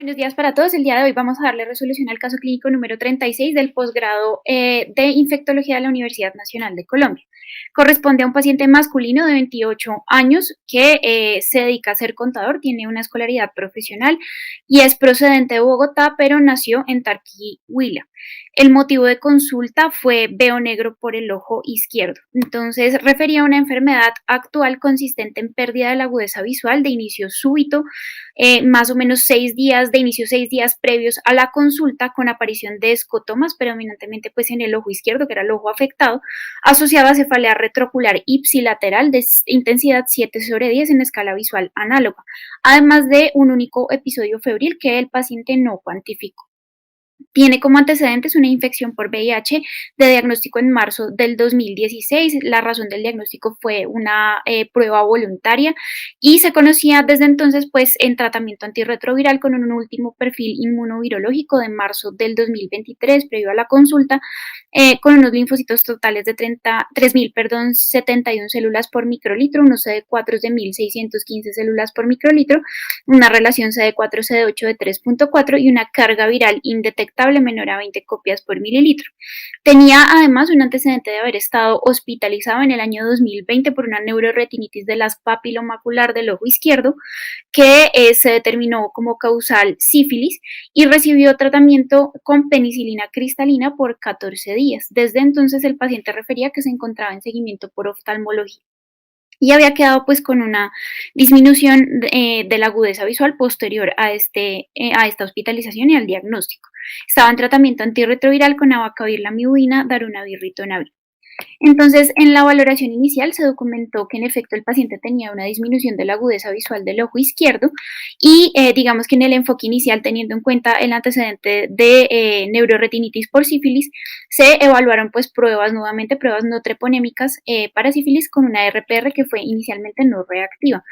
Buenos días para todos. El día de hoy vamos a darle resolución al caso clínico número 36 del posgrado de infectología de la Universidad Nacional de Colombia. Corresponde a un paciente masculino de 28 años que se dedica a ser contador, tiene una escolaridad profesional y es procedente de Bogotá, pero nació en Tarqui, Huila. El motivo de consulta fue veo negro por el ojo izquierdo. Entonces, refería a una enfermedad actual consistente en pérdida de la agudeza visual de inicio súbito, más o menos 6 días, de inicio 6 días previos a la consulta, con aparición de escotomas, predominantemente pues en el ojo izquierdo, que era el ojo afectado, asociado a cefalea retrocular ipsilateral de intensidad 7/10 en escala visual análoga, además de un único episodio febril que el paciente no cuantificó. Tiene como antecedentes una infección por VIH de diagnóstico en marzo del 2016. La razón del diagnóstico fue una prueba voluntaria y se conocía desde entonces pues en tratamiento antirretroviral con un último perfil inmunovirológico de marzo del 2023 previo a la consulta, con unos linfocitos totales de 3.071 células por microlitro, unos CD4 de 1.615 células por microlitro, una relación CD4-CD8 de 3.4 y una carga viral indetectable menor a 20 copias por mililitro. Tenía además un antecedente de haber estado hospitalizado en el año 2020 por una neuroretinitis de las papilomacular del ojo izquierdo que se determinó como causal sífilis y recibió tratamiento con penicilina cristalina por 14 días. Desde entonces el paciente refería que se encontraba en seguimiento por oftalmología y había quedado pues con una disminución de la agudeza visual posterior a esta hospitalización y al diagnóstico. Estaba en tratamiento antirretroviral con abacavir, lamivudina, darunavir, ritonavir. Entonces, en la valoración inicial se documentó que en efecto el paciente tenía una disminución de la agudeza visual del ojo izquierdo y digamos que en el enfoque inicial, teniendo en cuenta el antecedente de neuroretinitis por sífilis, se evaluaron pues nuevamente pruebas no treponémicas para sífilis con una RPR que fue inicialmente no reactiva.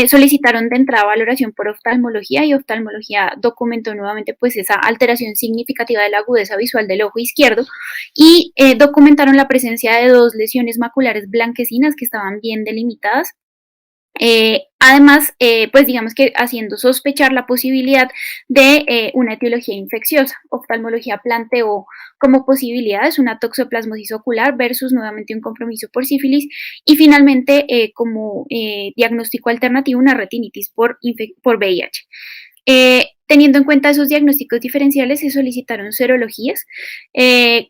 Solicitaron de entrada valoración por oftalmología y oftalmología documentó nuevamente pues esa alteración significativa de la agudeza visual del ojo izquierdo y documentaron la presencia de dos lesiones maculares blanquecinas que estaban bien delimitadas. Además, pues digamos que haciendo sospechar la posibilidad de una etiología infecciosa. Oftalmología planteó como posibilidades una toxoplasmosis ocular versus nuevamente un compromiso por sífilis y finalmente como diagnóstico alternativo una retinitis por VIH. Teniendo en cuenta esos diagnósticos diferenciales, se solicitaron serologías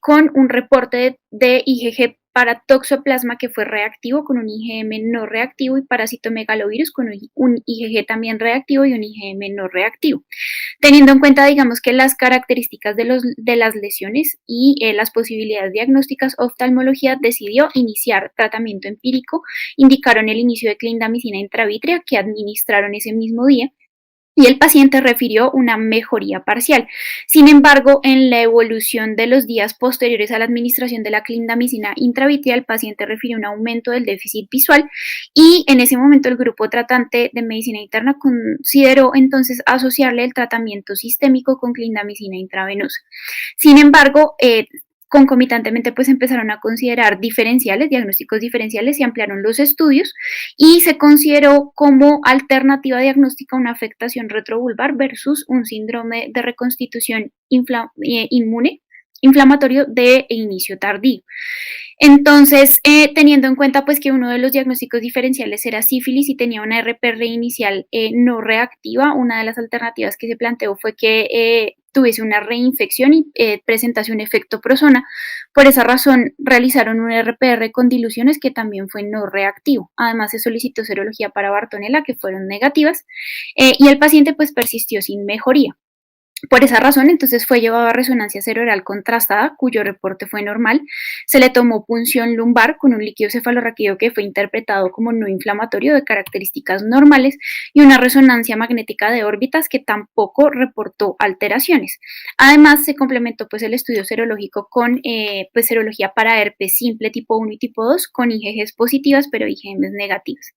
con un reporte de IgG para toxoplasma que fue reactivo con un IgM no reactivo y para citomegalovirus con un IgG también reactivo y un IgM no reactivo. Teniendo en cuenta, digamos que las características de las lesiones y las posibilidades diagnósticas, oftalmología decidió iniciar tratamiento empírico, indicaron el inicio de clindamicina intravítrea que administraron ese mismo día y el paciente refirió una mejoría parcial. Sin embargo, en la evolución de los días posteriores a la administración de la clindamicina intravítrea, el paciente refirió un aumento del déficit visual y en ese momento el grupo tratante de medicina interna consideró entonces asociarle el tratamiento sistémico con clindamicina intravenosa. Sin embargo, concomitantemente pues empezaron a considerar diagnósticos diferenciales, se ampliaron los estudios y se consideró como alternativa diagnóstica una afectación retrovulvar versus un síndrome de reconstitución inmune inflamatorio de inicio tardío. Entonces, teniendo en cuenta pues que uno de los diagnósticos diferenciales era sífilis y tenía una RPR inicial no reactiva, una de las alternativas que se planteó fue que tuviese una reinfección y presentase un efecto prozona. Por esa razón, realizaron un RPR con diluciones que también fue no reactivo. Además, se solicitó serología para Bartonella, que fueron negativas, y el paciente pues persistió sin mejoría. Por esa razón, entonces fue llevado a resonancia cerebral contrastada, cuyo reporte fue normal. Se le tomó punción lumbar con un líquido cefalorraquídeo que fue interpretado como no inflamatorio de características normales y una resonancia magnética de órbitas que tampoco reportó alteraciones. Además, se complementó pues el estudio serológico con pues serología para herpes simple tipo 1 y tipo 2 con IgGs positivas pero IgMs negativas.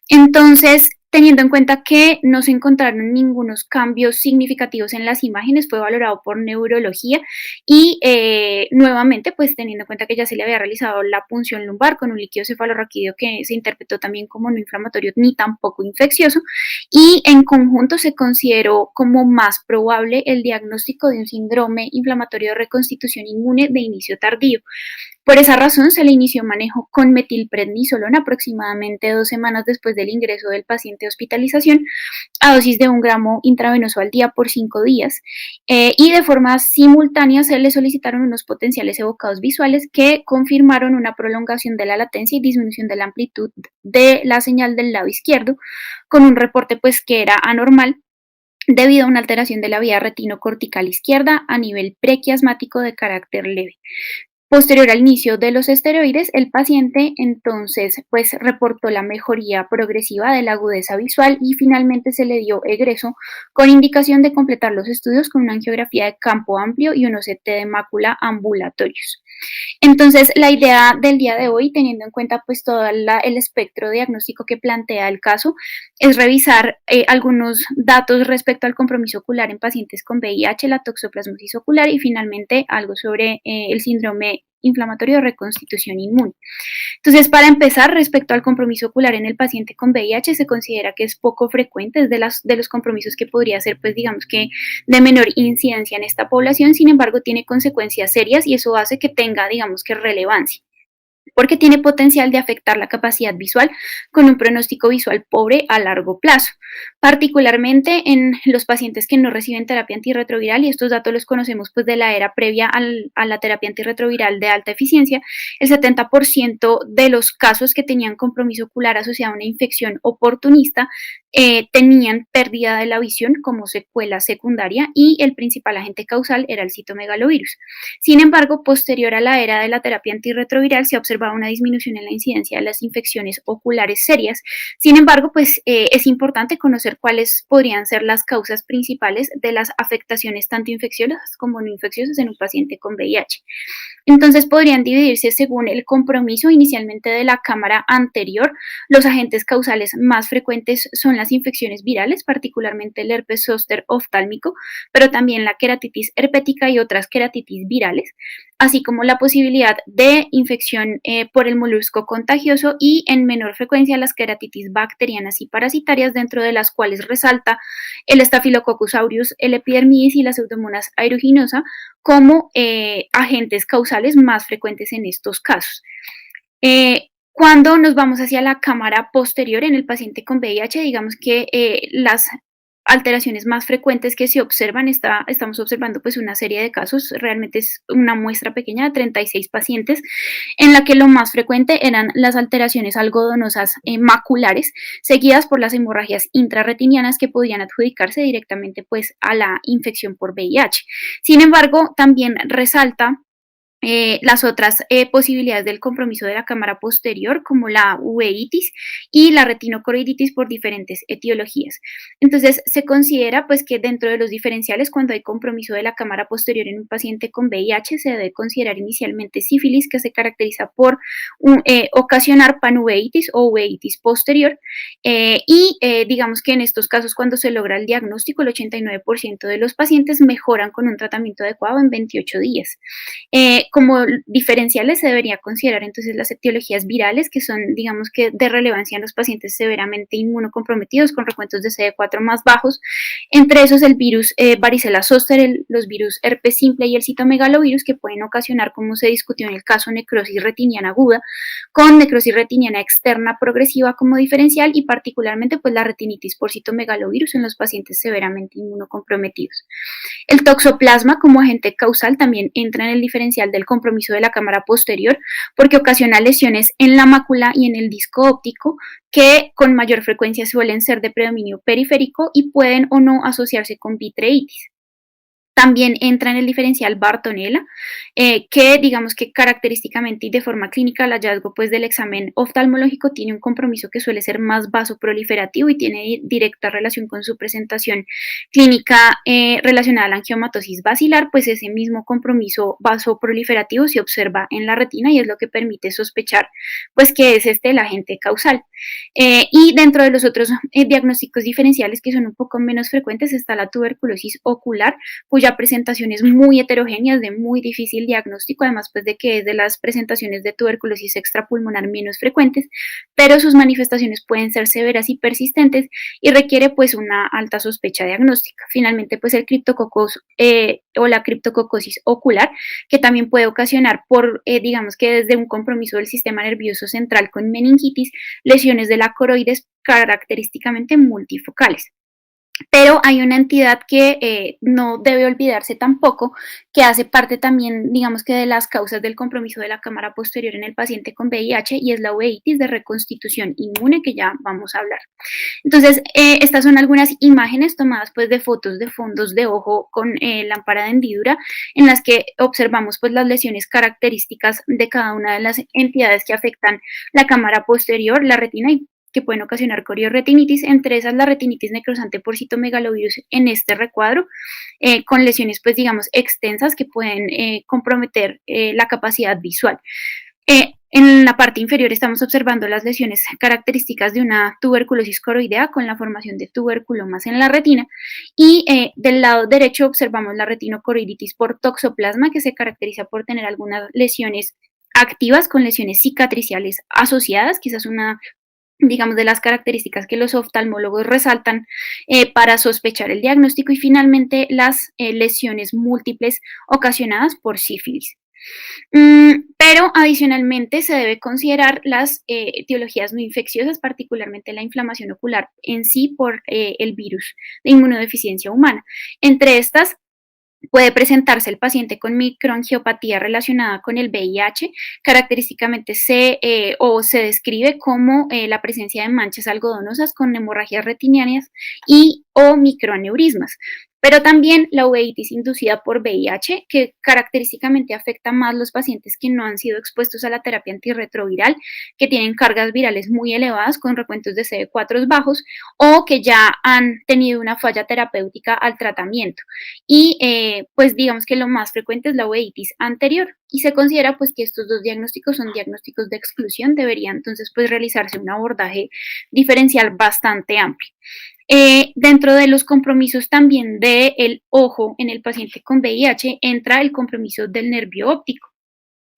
Entonces, teniendo en cuenta que no se encontraron ningunos cambios significativos en las imágenes, fue valorado por neurología y nuevamente, pues teniendo en cuenta que ya se le había realizado la punción lumbar con un líquido cefalorraquídeo que se interpretó también como no inflamatorio ni tampoco infeccioso, y en conjunto se consideró como más probable el diagnóstico de un síndrome inflamatorio de reconstitución inmune de inicio tardío. Por esa razón, se le inició manejo con metilprednisolona aproximadamente 2 semanas después del ingreso del paciente a hospitalización, a dosis de 1 gramo intravenoso al día por 5 días, y de forma simultánea se le solicitaron unos potenciales evocados visuales que confirmaron una prolongación de la latencia y disminución de la amplitud de la señal del lado izquierdo, con un reporte pues que era anormal debido a una alteración de la vía retinocortical izquierda a nivel prequiasmático de carácter leve. Posterior al inicio de los esteroides, el paciente entonces pues reportó la mejoría progresiva de la agudeza visual y finalmente se le dio egreso con indicación de completar los estudios con una angiografía de campo amplio y unos CT de mácula ambulatorios. Entonces, la idea del día de hoy, teniendo en cuenta pues todo el espectro diagnóstico que plantea el caso, es revisar algunos datos respecto al compromiso ocular en pacientes con VIH, la toxoplasmosis ocular y finalmente algo sobre el síndrome inflamatorio de reconstitución inmune. Entonces, para empezar, respecto al compromiso ocular en el paciente con VIH, se considera que es poco frecuente, es de los compromisos que podría ser, pues digamos que de menor incidencia en esta población, sin embargo, tiene consecuencias serias y eso hace que tenga, digamos que relevancia porque tiene potencial de afectar la capacidad visual con un pronóstico visual pobre a largo plazo, particularmente en los pacientes que no reciben terapia antirretroviral, y estos datos los conocemos pues de la era previa a la terapia antirretroviral de alta eficiencia. El 70% de los casos que tenían compromiso ocular asociado a una infección oportunista tenían pérdida de la visión como secuela secundaria y el principal agente causal era el citomegalovirus. Sin embargo, posterior a la era de la terapia antirretroviral se ha observado una disminución en la incidencia de las infecciones oculares serias. Sin embargo, pues es importante conocer cuáles podrían ser las causas principales de las afectaciones tanto infecciosas como no infecciosas en un paciente con VIH. Entonces podrían dividirse según el compromiso inicialmente de la cámara anterior. Los agentes causales más frecuentes son las infecciones virales, particularmente el herpes zóster oftálmico, pero también la queratitis herpética y otras queratitis virales, así como la posibilidad de infección por el molusco contagioso y en menor frecuencia las queratitis bacterianas y parasitarias, dentro de las cuales resalta el Staphylococcus aureus, el epidermidis y la Pseudomonas aeruginosa como agentes causales más frecuentes en estos casos. Cuando nos vamos hacia la cámara posterior en el paciente con VIH, digamos que las alteraciones más frecuentes que se observan, estamos observando pues una serie de casos, realmente es una muestra pequeña de 36 pacientes, en la que lo más frecuente eran las alteraciones algodonosas maculares, seguidas por las hemorragias intrarretinianas que podían adjudicarse directamente pues a la infección por VIH. Sin embargo, también resalta las otras posibilidades del compromiso de la cámara posterior, como la uveitis y la retinocoroiditis por diferentes etiologías. Entonces, se considera pues que dentro de los diferenciales, cuando hay compromiso de la cámara posterior en un paciente con VIH, se debe considerar inicialmente sífilis, que se caracteriza por ocasionar panuveitis o uveitis posterior, digamos que en estos casos, cuando se logra el diagnóstico, el 89% de los pacientes mejoran con un tratamiento adecuado en 28 días. Como diferenciales se debería considerar entonces las etiologías virales, que son, digamos que, de relevancia en los pacientes severamente inmunocomprometidos con recuentos de CD4 más bajos, entre esos el virus varicela zoster, los virus herpes simple y el citomegalovirus, que pueden ocasionar, como se discutió en el caso, necrosis retiniana aguda, con necrosis retiniana externa progresiva como diferencial y particularmente pues la retinitis por citomegalovirus en los pacientes severamente inmunocomprometidos. El toxoplasma como agente causal también entra en el diferencial del compromiso de la cámara posterior porque ocasiona lesiones en la mácula y en el disco óptico que con mayor frecuencia suelen ser de predominio periférico y pueden o no asociarse con vitreitis. También entra en el diferencial Bartonella, que digamos que característicamente y de forma clínica el hallazgo pues, del examen oftalmológico tiene un compromiso que suele ser más vasoproliferativo y tiene directa relación con su presentación clínica relacionada a la angiomatosis basilar, pues ese mismo compromiso vasoproliferativo se observa en la retina y es lo que permite sospechar pues, que es este el agente causal. Y dentro de los otros diagnósticos diferenciales que son un poco menos frecuentes está la tuberculosis ocular, cuya presentación es muy heterogénea, es de muy difícil diagnóstico, además pues de que es de las presentaciones de tuberculosis extrapulmonar menos frecuentes, pero sus manifestaciones pueden ser severas y persistentes y requiere pues una alta sospecha diagnóstica. Finalmente pues el criptococos o la criptococosis ocular, que también puede ocasionar por, digamos que desde un compromiso del sistema nervioso central con meningitis, lesiones de la coroides característicamente multifocales. Pero hay una entidad que no debe olvidarse tampoco, que hace parte también, digamos que de las causas del compromiso de la cámara posterior en el paciente con VIH y es la uveitis de reconstitución inmune, que ya vamos a hablar. Entonces, estas son algunas imágenes tomadas pues de fotos de fondos de ojo con lámpara de hendidura en las que observamos pues las lesiones características de cada una de las entidades que afectan la cámara posterior, la retina y que pueden ocasionar coriorretinitis, entre esas la retinitis necrosante por citomegalovirus en este recuadro, con lesiones pues digamos extensas que pueden comprometer la capacidad visual. En la parte inferior estamos observando las lesiones características de una tuberculosis coroidea con la formación de tuberculomas en la retina y del lado derecho observamos la retinocoroiditis por toxoplasma que se caracteriza por tener algunas lesiones activas con lesiones cicatriciales asociadas, quizás una digamos, de las características que los oftalmólogos resaltan para sospechar el diagnóstico y finalmente las lesiones múltiples ocasionadas por sífilis. Pero adicionalmente se debe considerar las etiologías no infecciosas, particularmente la inflamación ocular en sí por el virus de inmunodeficiencia humana. Entre estas puede presentarse el paciente con microangiopatía relacionada con el VIH, característicamente se describe como la presencia de manchas algodonosas con hemorragias retinianas y o microaneurismas. Pero también la uveitis inducida por VIH, que característicamente afecta más a los pacientes que no han sido expuestos a la terapia antirretroviral, que tienen cargas virales muy elevadas con recuentos de CD4 bajos o que ya han tenido una falla terapéutica al tratamiento. Y pues digamos que lo más frecuente es la uveitis anterior y se considera pues que estos dos diagnósticos son diagnósticos de exclusión, debería entonces pues realizarse un abordaje diferencial bastante amplio. Dentro de los compromisos también del ojo en el paciente con VIH entra el compromiso del nervio óptico.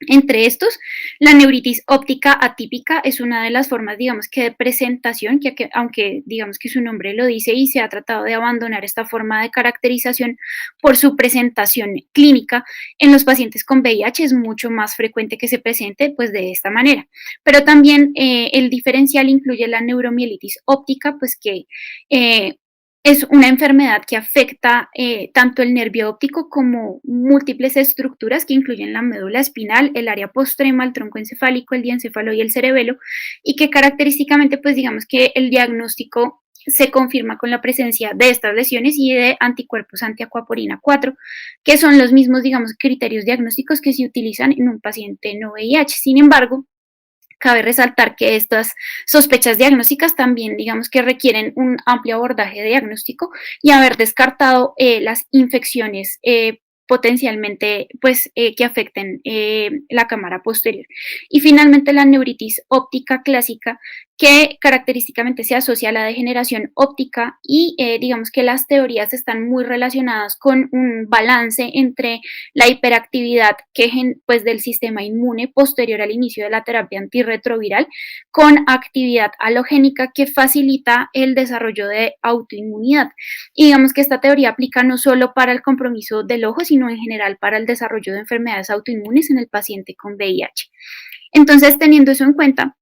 Entre estos, la neuritis óptica atípica es una de las formas, digamos que de presentación, que aunque digamos que su nombre lo dice y se ha tratado de abandonar esta forma de caracterización por su presentación clínica, en los pacientes con VIH es mucho más frecuente que se presente pues de esta manera. Pero también el diferencial incluye la neuromielitis óptica, pues que es una enfermedad que afecta tanto el nervio óptico como múltiples estructuras que incluyen la médula espinal, el área postrema, el tronco encefálico, el diencéfalo y el cerebelo, y que característicamente, pues digamos que el diagnóstico se confirma con la presencia de estas lesiones y de anticuerpos antiacuaporina 4, que son los mismos, digamos, criterios diagnósticos que se utilizan en un paciente no VIH. Sin embargo, cabe resaltar que estas sospechas diagnósticas también, digamos que requieren un amplio abordaje diagnóstico y haber descartado las infecciones potencialmente pues, que afecten la cámara posterior. Y finalmente la neuritis óptica clásica, que característicamente se asocia a la degeneración óptica y digamos que las teorías están muy relacionadas con un balance entre la hiperactividad pues, del sistema inmune posterior al inicio de la terapia antirretroviral con actividad halogénica que facilita el desarrollo de autoinmunidad. Y digamos que esta teoría aplica no solo para el compromiso del ojo, sino en general para el desarrollo de enfermedades autoinmunes en el paciente con VIH. Entonces, teniendo eso en cuenta,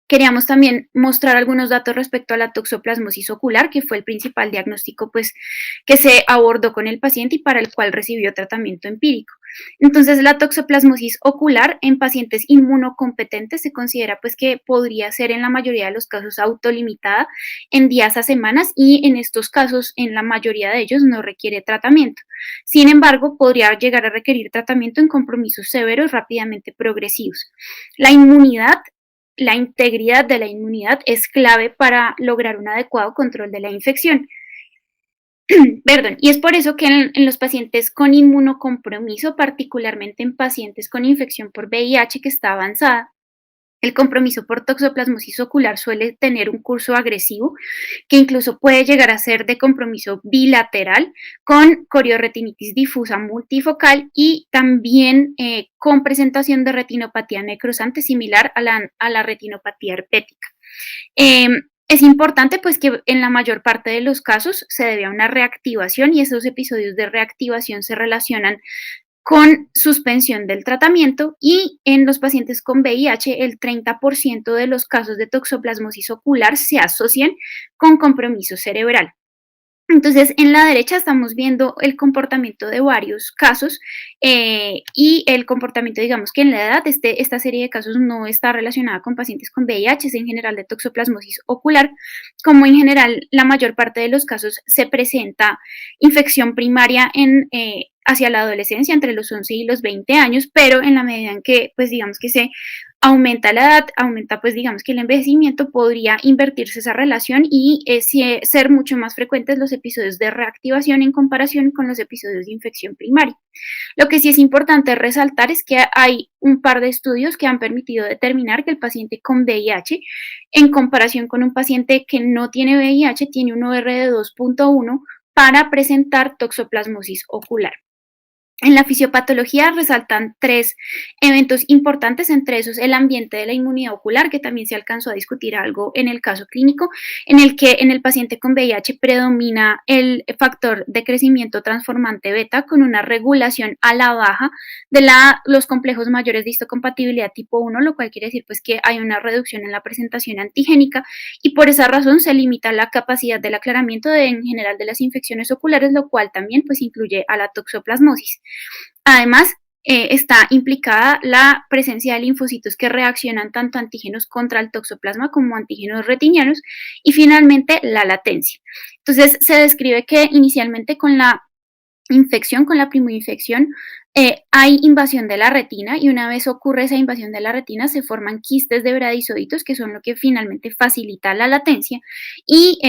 Queríamos también mostrar algunos datos respecto a la toxoplasmosis ocular, que fue el principal diagnóstico pues, que se abordó con el paciente y para el cual recibió tratamiento empírico. Entonces, la toxoplasmosis ocular en pacientes inmunocompetentes se considera pues, que podría ser en la mayoría de los casos autolimitada en días a semanas y en estos casos, en la mayoría de ellos, no requiere tratamiento. Sin embargo, podría llegar a requerir tratamiento en compromisos severos rápidamente progresivos. La inmunidad la integridad de la inmunidad es clave para lograr un adecuado control de la infección. Perdón, y es por eso que en los pacientes con inmunocompromiso, particularmente en pacientes con infección por VIH que está avanzada, el compromiso por toxoplasmosis ocular suele tener un curso agresivo que incluso puede llegar a ser de compromiso bilateral con coriorretinitis difusa multifocal y también con presentación de retinopatía necrosante similar a la retinopatía herpética. Es importante pues que en la mayor parte de los casos se debe a una reactivación y esos episodios de reactivación se relacionan con suspensión del tratamiento y en los pacientes con VIH el 30% de los casos de toxoplasmosis ocular se asocian con compromiso cerebral. Entonces, en la derecha estamos viendo el comportamiento de varios casos y el comportamiento, digamos que en la edad, esta serie de casos no está relacionada con pacientes con VIH, es en general de toxoplasmosis ocular, como en general la mayor parte de los casos se presenta infección primaria hacia la adolescencia, entre los 11 y los 20 años, pero en la medida en que, pues digamos que se aumenta la edad, aumenta pues digamos que el envejecimiento, podría invertirse esa relación y ser mucho más frecuentes los episodios de reactivación en comparación con los episodios de infección primaria. Lo que sí es importante resaltar es que hay un par de estudios que han permitido determinar que el paciente con VIH, en comparación con un paciente que no tiene VIH, tiene un OR de 2.1 para presentar toxoplasmosis ocular. En la fisiopatología resaltan 3 eventos importantes, entre esos el ambiente de la inmunidad ocular, que también se alcanzó a discutir algo en el caso clínico, en el que en el paciente con VIH predomina el factor de crecimiento transformante beta con una regulación a la baja de los complejos mayores de histocompatibilidad tipo 1, lo cual quiere decir pues que hay una reducción en la presentación antigénica y por esa razón se limita la capacidad del aclaramiento en general de las infecciones oculares, lo cual también pues incluye a la toxoplasmosis. Además, está implicada la presencia de linfocitos que reaccionan tanto a antígenos contra el toxoplasma como a antígenos retinianos y finalmente la latencia. Entonces, se describe que inicialmente con la infección, con la primoinfección, hay invasión de la retina y una vez ocurre esa invasión de la retina se forman quistes de bradizoitos que son lo que finalmente facilita la latencia y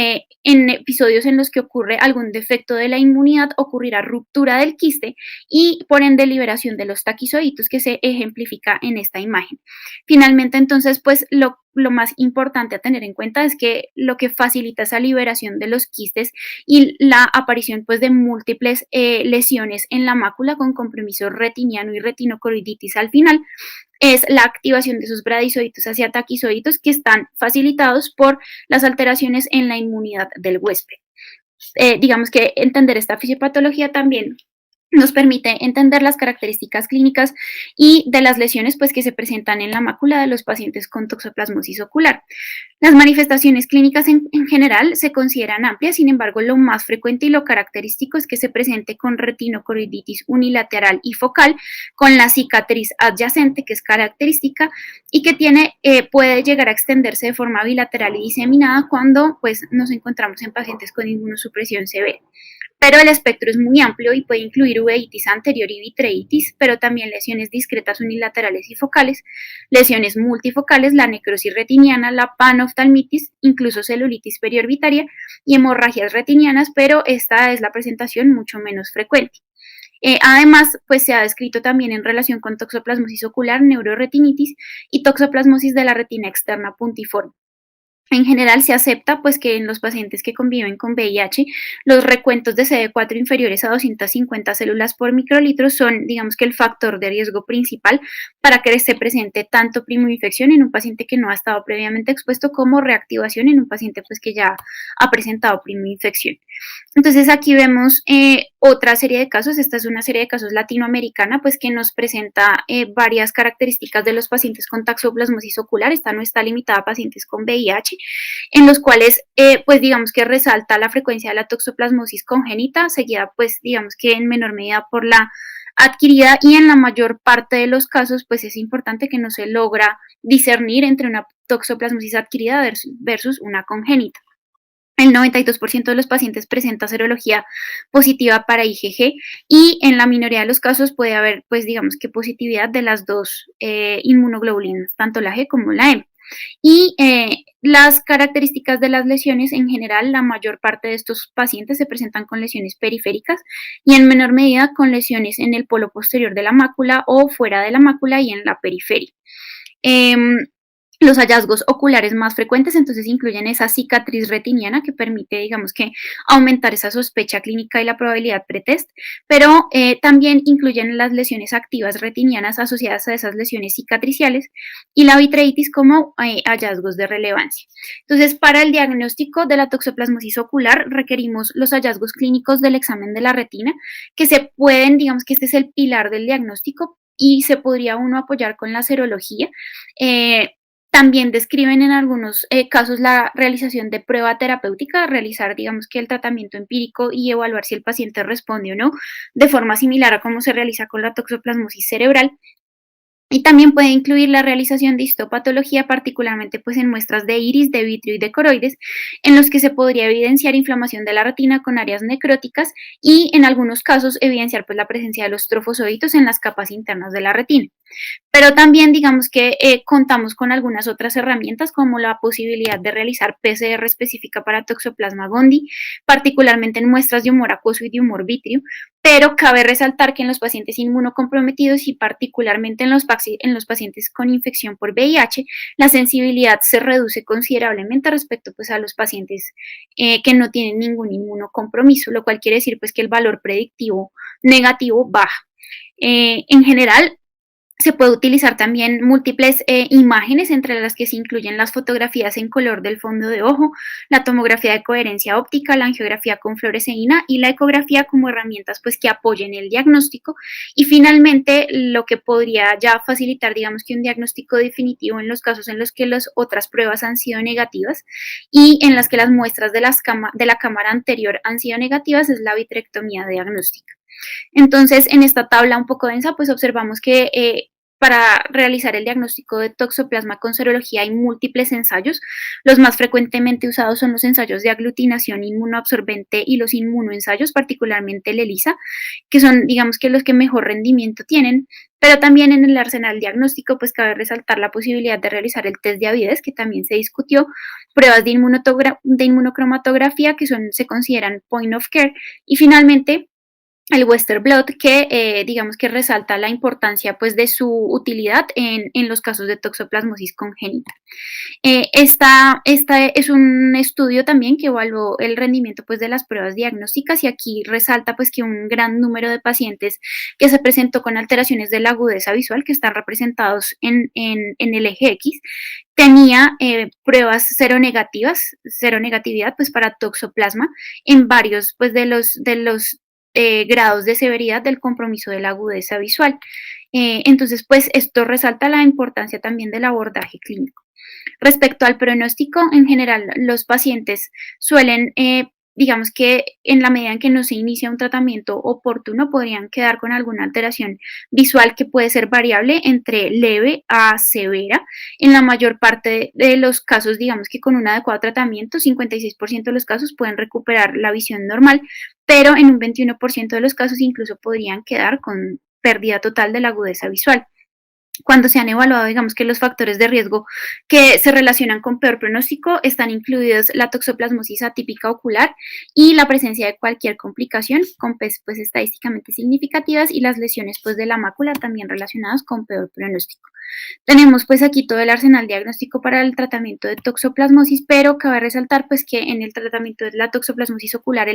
en episodios en los que ocurre algún defecto de la inmunidad ocurrirá ruptura del quiste y por ende liberación de los taquizoitos que se ejemplifica en esta imagen. Finalmente entonces pues lo más importante a tener en cuenta es que lo que facilita esa liberación de los quistes y la aparición pues de múltiples lesiones en la mácula con compromiso retiniano y retinocoroiditis al final es la activación de esos bradizoitos hacia taquizoitos que están facilitados por las alteraciones en la inmunidad del huésped. Digamos que entender esta fisiopatología también nos permite entender las características clínicas y de las lesiones pues, que se presentan en la mácula de los pacientes con toxoplasmosis ocular. Las manifestaciones clínicas en general se consideran amplias, sin embargo, lo más frecuente y lo característico es que se presente con retinocoroiditis unilateral y focal, con la cicatriz adyacente, que es característica, y que puede llegar a extenderse de forma bilateral y diseminada cuando pues, nos encontramos en pacientes con inmunosupresión severa. Pero el espectro es muy amplio y puede incluir uveitis anterior y vitreitis, pero también lesiones discretas unilaterales y focales, lesiones multifocales, la necrosis retiniana, la panoftalmitis, incluso celulitis periorbitaria y hemorragias retinianas, pero esta es la presentación mucho menos frecuente. Además, pues se ha descrito también en relación con toxoplasmosis ocular, neuroretinitis y toxoplasmosis de la retina externa puntiforme. En general se acepta pues que en los pacientes que conviven con VIH los recuentos de CD4 inferiores a 250 células por microlitro son digamos que el factor de riesgo principal para que se presente tanto primoinfección en un paciente que no ha estado previamente expuesto como reactivación en un paciente pues que ya ha presentado primoinfección. Entonces aquí vemos otra serie de casos, esta es una serie de casos latinoamericana, pues que nos presenta varias características de los pacientes con toxoplasmosis ocular, esta no está limitada a pacientes con VIH, en los cuales pues digamos que resalta la frecuencia de la toxoplasmosis congénita, seguida pues digamos que en menor medida por la adquirida, y en la mayor parte de los casos pues es importante que no se logra discernir entre una toxoplasmosis adquirida versus una congénita. El 92% de los pacientes presenta serología positiva para IgG, y en la minoría de los casos puede haber, pues digamos que positividad de las dos inmunoglobulinas, tanto la G como la M. Y las características de las lesiones, en general, la mayor parte de estos pacientes se presentan con lesiones periféricas y en menor medida con lesiones en el polo posterior de la mácula o fuera de la mácula y en la periferia. Los hallazgos oculares más frecuentes entonces incluyen esa cicatriz retiniana que permite, digamos que, aumentar esa sospecha clínica y la probabilidad pretest, pero también incluyen las lesiones activas retinianas asociadas a esas lesiones cicatriciales y la vitreitis como hallazgos de relevancia. Entonces, para el diagnóstico de la toxoplasmosis ocular requerimos los hallazgos clínicos del examen de la retina, que se pueden, digamos que este es el pilar del diagnóstico, y se podría uno apoyar con la serología. También describen en algunos casos la realización de prueba terapéutica, realizar, digamos que el tratamiento empírico y evaluar si el paciente responde o no, de forma similar a cómo se realiza con la toxoplasmosis cerebral. Y también puede incluir la realización de histopatología, particularmente pues en muestras de iris, de vitrio y de coroides, en los que se podría evidenciar inflamación de la retina con áreas necróticas y en algunos casos evidenciar pues la presencia de los trofosoditos en las capas internas de la retina. Pero también digamos que contamos con algunas otras herramientas, como la posibilidad de realizar PCR específica para Toxoplasma gondii, particularmente en muestras de humor acuoso y de humor vítreo, pero cabe resaltar que en los pacientes inmunocomprometidos y particularmente en los pacientes con infección por VIH, la sensibilidad se reduce considerablemente respecto pues, a los pacientes que no tienen ningún inmunocompromiso, lo cual quiere decir pues, que el valor predictivo negativo baja. En general, se puede utilizar también múltiples imágenes, entre las que se incluyen las fotografías en color del fondo de ojo, la tomografía de coherencia óptica, la angiografía con fluoresceína y la ecografía como herramientas pues, que apoyen el diagnóstico. Y finalmente, lo que podría ya facilitar, digamos que un diagnóstico definitivo en los casos en los que las otras pruebas han sido negativas y en las que las muestras de la cámara anterior han sido negativas, es la vitrectomía diagnóstica. Entonces, en esta tabla un poco densa, pues observamos que para realizar el diagnóstico de toxoplasma con serología hay múltiples ensayos. Los más frecuentemente usados son los ensayos de aglutinación inmunoabsorbente y los inmunoensayos, particularmente el ELISA, que son, digamos que los que mejor rendimiento tienen. Pero también en el arsenal diagnóstico, pues cabe resaltar la posibilidad de realizar el test de Avides, que también se discutió, pruebas de inmunocromatografía, que se consideran point of care, y finalmente el Western blot, que digamos que resalta la importancia pues, de su utilidad en los casos de toxoplasmosis congénita. Esta es un estudio también que evaluó el rendimiento pues, de las pruebas diagnósticas, y aquí resalta pues, que un gran número de pacientes que se presentó con alteraciones de la agudeza visual, que están representados en el eje X, tenía pruebas seronegatividad pues, para toxoplasma en varios pues, de los grados de severidad del compromiso de la agudeza visual. Entonces, pues esto resalta la importancia también del abordaje clínico. Respecto al pronóstico, en general, los pacientes suelen, digamos que en la medida en que no se inicia un tratamiento oportuno, podrían quedar con alguna alteración visual que puede ser variable entre leve a severa. En la mayor parte de los casos, digamos que con un adecuado tratamiento, 56% de los casos pueden recuperar la visión normal, pero en un 21% de los casos incluso podrían quedar con pérdida total de la agudeza visual. Cuando se han evaluado, digamos que los factores de riesgo que se relacionan con peor pronóstico, están incluidos la toxoplasmosis atípica ocular y la presencia de cualquier complicación con pues, estadísticamente significativas, y las lesiones pues, de la mácula también relacionadas con peor pronóstico. Tenemos pues aquí todo el arsenal diagnóstico para el tratamiento de toxoplasmosis, pero cabe resaltar pues que en el tratamiento de la toxoplasmosis ocular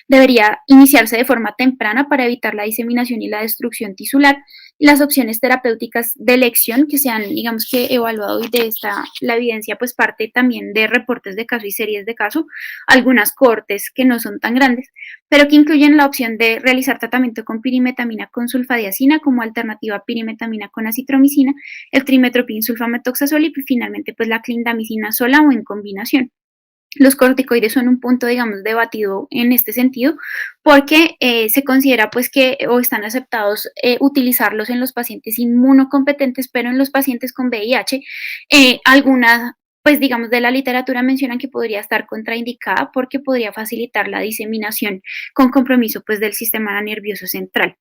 debería iniciarse de forma temprana para evitar la diseminación y la destrucción tisular, las opciones terapéuticas de elección que se han, digamos que, evaluado y de esta, la evidencia pues parte también de reportes de caso y series de caso, algunas cohortes que no son tan grandes, pero que incluyen la opción de realizar tratamiento con pirimetamina con sulfadiazina como alternativa a pirimetamina con acitromicina, el trimetoprim sulfametoxazol y finalmente pues la clindamicina sola o en combinación. Los corticoides son un punto, digamos, debatido en este sentido, porque se considera pues que o están aceptados utilizarlos en los pacientes inmunocompetentes, pero en los pacientes con VIH, algunas pues digamos de la literatura mencionan que podría estar contraindicada porque podría facilitar la diseminación con compromiso pues del sistema nervioso central.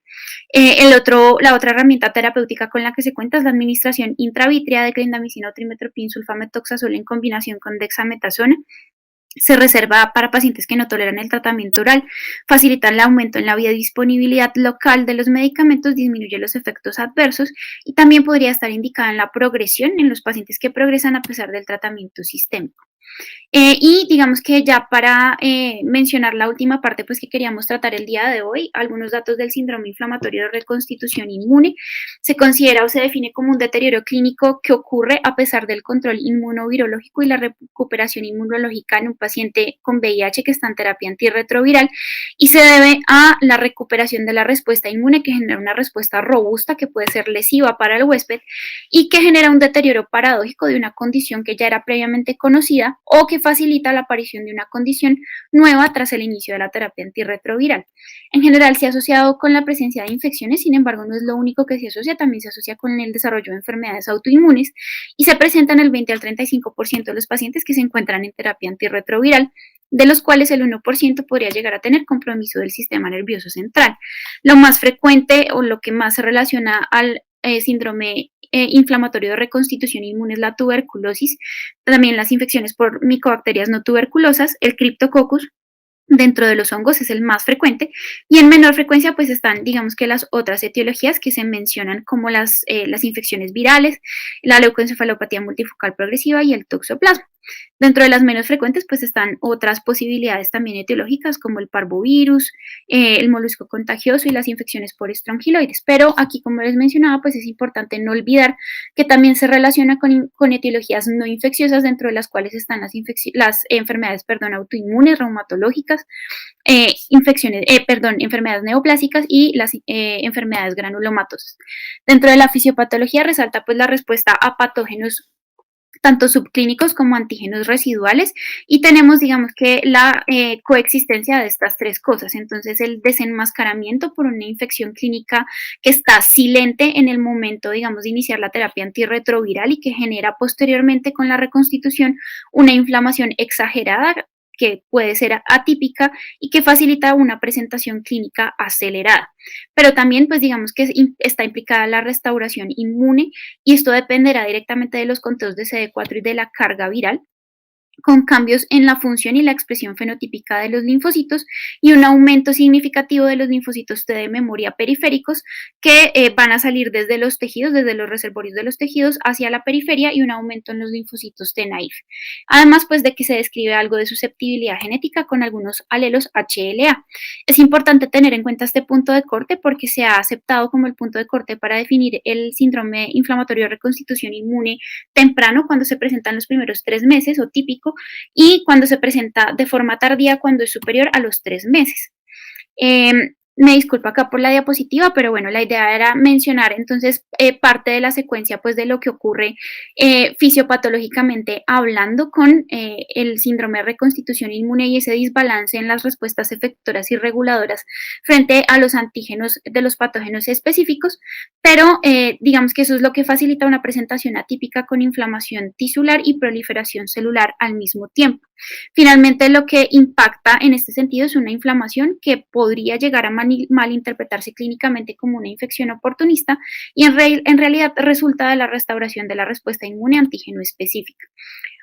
La otra herramienta terapéutica con la que se cuenta es la administración intravítrea de clindamicina o trimetoprim sulfametoxazol en combinación con dexametasona. Se reserva para pacientes que no toleran el tratamiento oral, facilita el aumento en la biodisponibilidad local de los medicamentos, disminuye los efectos adversos y también podría estar indicada en la progresión en los pacientes que progresan a pesar del tratamiento sistémico. Y digamos que ya para mencionar la última parte pues que queríamos tratar el día de hoy, algunos datos del síndrome inflamatorio de reconstitución inmune. Se considera o se define como un deterioro clínico que ocurre a pesar del control inmunovirológico y la recuperación inmunológica en un paciente con VIH que está en terapia antirretroviral y se debe a la recuperación de la respuesta inmune que genera una respuesta robusta que puede ser lesiva para el huésped y que genera un deterioro paradójico de una condición que ya era previamente conocida o que facilita la aparición de una condición nueva tras el inicio de la terapia antirretroviral. En general se ha asociado con la presencia de infecciones, sin embargo no es lo único que se asocia, también se asocia con el desarrollo de enfermedades autoinmunes y se presenta en el 20 al 35% de los pacientes que se encuentran en terapia antirretroviral, de los cuales el 1% podría llegar a tener compromiso del sistema nervioso central. Lo más frecuente o lo que más se relaciona al síndrome inflamatorio de reconstitución inmune es la tuberculosis, también las infecciones por micobacterias no tuberculosas, el Cryptococcus, dentro de los hongos es el más frecuente y en menor frecuencia pues están digamos que las otras etiologías que se mencionan como las infecciones virales, la leucoencefalopatía multifocal progresiva y el toxoplasma. Dentro de las menos frecuentes pues están otras posibilidades también etiológicas como el parvovirus, el molusco contagioso y las infecciones por estrongiloides, pero aquí como les mencionaba pues es importante no olvidar que también se relaciona con etiologías no infecciosas dentro de las cuales están las enfermedades autoinmunes, reumatológicas, enfermedades neoplásicas y las enfermedades granulomatosas. Dentro de la fisiopatología resalta pues la respuesta a patógenos tanto subclínicos como antígenos residuales y tenemos digamos que la coexistencia de estas tres cosas, entonces el desenmascaramiento por una infección clínica que está silente en el momento digamos de iniciar la terapia antirretroviral y que genera posteriormente con la reconstitución una inflamación exagerada que puede ser atípica y que facilita una presentación clínica acelerada. Pero también, pues digamos que está implicada la restauración inmune y esto dependerá directamente de los conteos de CD4 y de la carga viral, con cambios en la función y la expresión fenotípica de los linfocitos y un aumento significativo de los linfocitos T de memoria periféricos que van a salir desde los tejidos, desde los reservorios de los tejidos hacia la periferia y un aumento en los linfocitos T naïf. Además, pues de que se describe algo de susceptibilidad genética con algunos alelos HLA. Es importante tener en cuenta este punto de corte porque se ha aceptado como el punto de corte para definir el síndrome inflamatorio de reconstitución inmune temprano cuando se presentan los primeros 3 meses o típico y cuando se presenta de forma tardía cuando es superior a los 3 meses. Me disculpo acá por la diapositiva, pero bueno, la idea era mencionar entonces parte de la secuencia pues de lo que ocurre fisiopatológicamente hablando con el síndrome de reconstitución inmune y ese desbalance en las respuestas efectoras y reguladoras frente a los antígenos de los patógenos específicos, pero digamos que eso es lo que facilita una presentación atípica con inflamación tisular y proliferación celular al mismo tiempo. Finalmente, lo que impacta en este sentido es una inflamación que podría llegar a malinterpretarse clínicamente como una infección oportunista y en realidad resulta de la restauración de la respuesta inmune antígeno específica.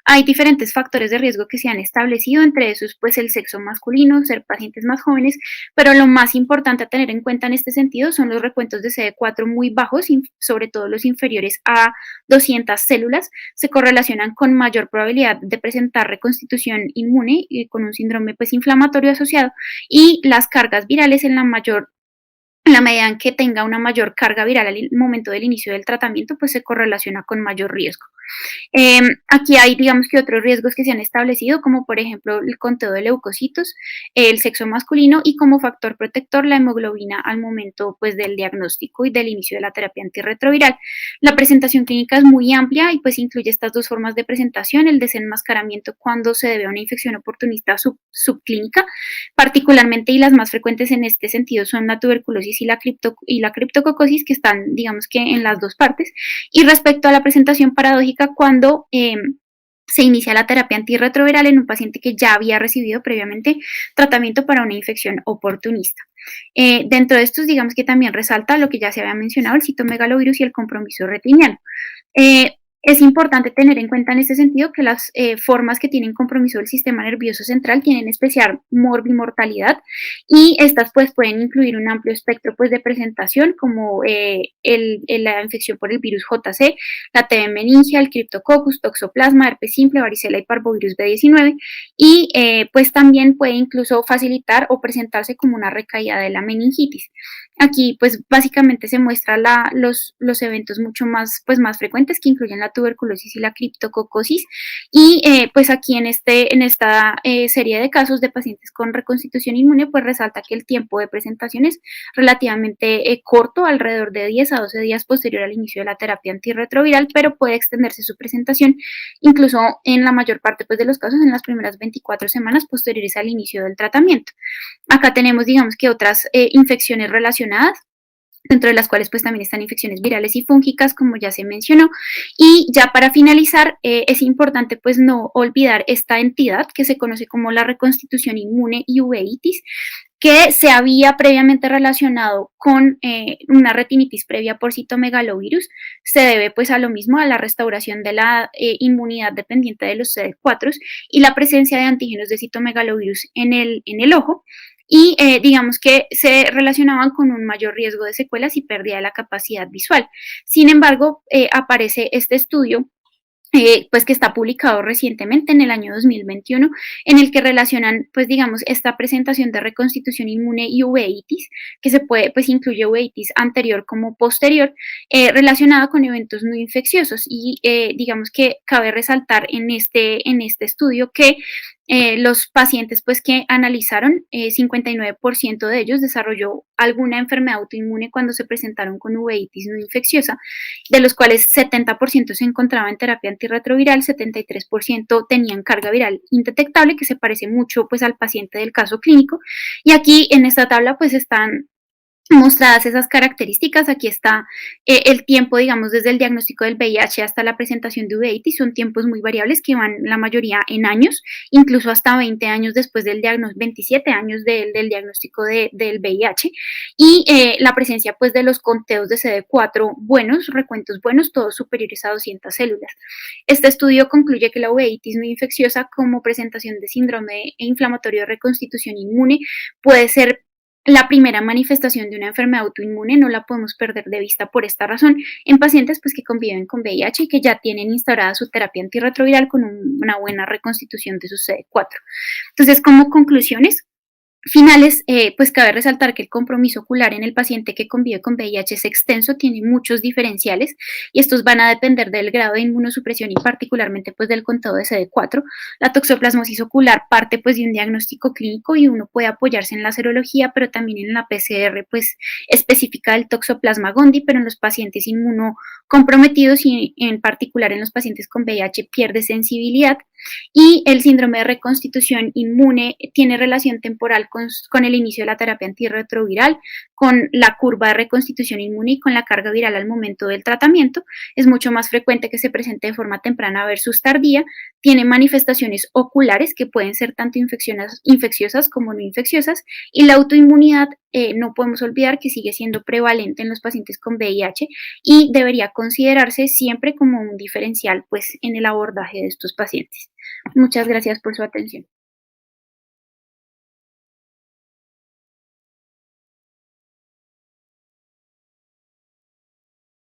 Hay diferentes factores de riesgo que se han establecido, entre esos pues el sexo masculino, ser pacientes más jóvenes, pero lo más importante a tener en cuenta en este sentido son los recuentos de CD4 muy bajos, sobre todo los inferiores a 200 células, se correlacionan con mayor probabilidad de presentar reconstitución inmune y con un síndrome pues inflamatorio asociado y las cargas virales en la mayor En la medida en que tenga una mayor carga viral al momento del inicio del tratamiento, pues se correlaciona con mayor riesgo. Aquí hay, digamos que otros riesgos que se han establecido, como por ejemplo el conteo de leucocitos, el sexo masculino y como factor protector la hemoglobina al momento pues del diagnóstico y del inicio de la terapia antirretroviral. La presentación clínica es muy amplia y pues incluye estas dos formas de presentación, el desenmascaramiento cuando se debe a una infección oportunista subclínica, particularmente y las más frecuentes en este sentido son la tuberculosis y la criptococosis, que están, digamos que en las dos partes. Y respecto a la presentación paradójica, cuando se inicia la terapia antirretroviral en un paciente que ya había recibido previamente tratamiento para una infección oportunista. Dentro de estos, digamos que también resalta lo que ya se había mencionado, el citomegalovirus y el compromiso retiniano. Eh, es importante tener en cuenta en este sentido que las formas que tienen compromiso del sistema nervioso central tienen especial morbimortalidad y estas pues pueden incluir un amplio espectro pues de presentación como la infección por el virus JC, la TB meningia, el Cryptococcus, Toxoplasma, herpes simple, varicela y parvovirus B19 y pues también puede incluso facilitar o presentarse como una recaída de la meningitis. Aquí, pues, básicamente se muestra los eventos mucho más, pues, más frecuentes que incluyen la tuberculosis y la criptococosis. Y, pues, aquí en esta serie de casos de pacientes con reconstitución inmune, pues, resalta que el tiempo de presentación es relativamente corto, alrededor de 10 a 12 días posterior al inicio de la terapia antirretroviral, pero puede extenderse su presentación incluso en la mayor parte, pues, de los casos en las primeras 24 semanas posteriores al inicio del tratamiento. Acá tenemos, digamos que otras infecciones relacionadas, dentro de las cuales pues también están infecciones virales y fúngicas, como ya se mencionó. Y ya para finalizar, es importante pues no olvidar esta entidad que se conoce como la reconstitución inmune y uveitis, que se había previamente relacionado con una retinitis previa por citomegalovirus. Se debe pues a lo mismo, a la restauración de la inmunidad dependiente de los CD4 y la presencia de antígenos de citomegalovirus en el ojo, y digamos que se relacionaban con un mayor riesgo de secuelas y pérdida de la capacidad visual. Sin embargo, aparece este estudio pues que está publicado recientemente en el año 2021, en el que relacionan, pues digamos, esta presentación de reconstitución inmune y uveitis, que se puede, pues incluye uveitis anterior como posterior, relacionada con eventos no infecciosos. Y digamos que cabe resaltar en este estudio que los pacientes pues que analizaron, 59% de ellos desarrolló alguna enfermedad autoinmune cuando se presentaron con uveitis no infecciosa, de los cuales 70% se encontraba en terapia antirretroviral, 73% tenían carga viral indetectable, que se parece mucho pues al paciente del caso clínico. Y aquí en esta tabla pues están mostradas esas características. Aquí está el tiempo, digamos, desde el diagnóstico del VIH hasta la presentación de uveitis. Son tiempos muy variables que van la mayoría en años, incluso hasta 20 años después del diagnóstico, 27 años del diagnóstico del VIH. Y la presencia, pues, de los conteos de CD4 buenos, recuentos buenos, todos superiores a 200 células. Este estudio concluye que la uveitis no infecciosa como presentación de síndrome inflamatorio de reconstitución inmune puede ser la primera manifestación de una enfermedad autoinmune. No la podemos perder de vista por esta razón en pacientes pues, que conviven con VIH y que ya tienen instaurada su terapia antirretroviral con una buena reconstitución de su CD4. Entonces, como conclusiones finales, pues cabe resaltar que el compromiso ocular en el paciente que convive con VIH es extenso, tiene muchos diferenciales y estos van a depender del grado de inmunosupresión y particularmente pues del conteo de CD4. La toxoplasmosis ocular parte pues de un diagnóstico clínico y uno puede apoyarse en la serología, pero también en la PCR pues específica del toxoplasma gondii, pero en los pacientes inmunocomprometidos y en particular en los pacientes con VIH pierde sensibilidad. Y el síndrome de reconstitución inmune tiene relación temporal con el inicio de la terapia antirretroviral, con la curva de reconstitución inmune y con la carga viral al momento del tratamiento. Es mucho más frecuente que se presente de forma temprana versus tardía. Tiene manifestaciones oculares que pueden ser tanto infecciosas como no infecciosas. Y la autoinmunidad, no podemos olvidar que sigue siendo prevalente en los pacientes con VIH y debería considerarse siempre como un diferencial pues, en el abordaje de estos pacientes. Muchas gracias por su atención.